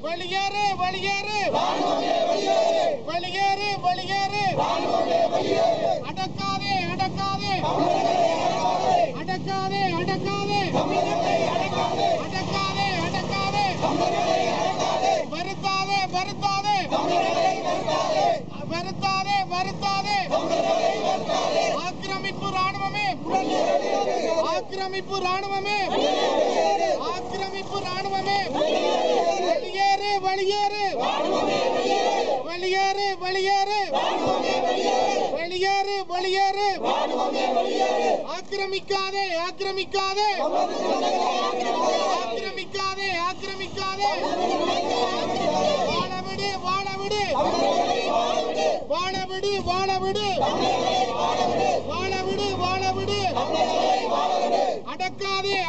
வெளியேறு வெளியேறு வெளியேறு வெளியேறு அடக்காதே அடக்காதே அடக்காதே அடக்காதே அடக்காதே அடக்காதே வருத்தாதே வருத்தாதே வருத்தாதே வருத்தாதே ஆக்கிரமிப்பு ராணுவமே ஆக்கிரமிப்பு ராணுவமே ஆக்கிரமிப்பு ராணுவமே வெளியேறு வெளியேறு வெளியேறு வெளியேறு வெளியேறு வெளியேறு ஆக்கிரமிக்காதே ஆக்கிரமிக்காதே ஆக்கிரமிக்காதே ஆக்கிரமிக்காதே வாழவிடு வாழவிடு வாழவிடு வாழவிடு வாழவிடு வாழவிடு அடக்காதே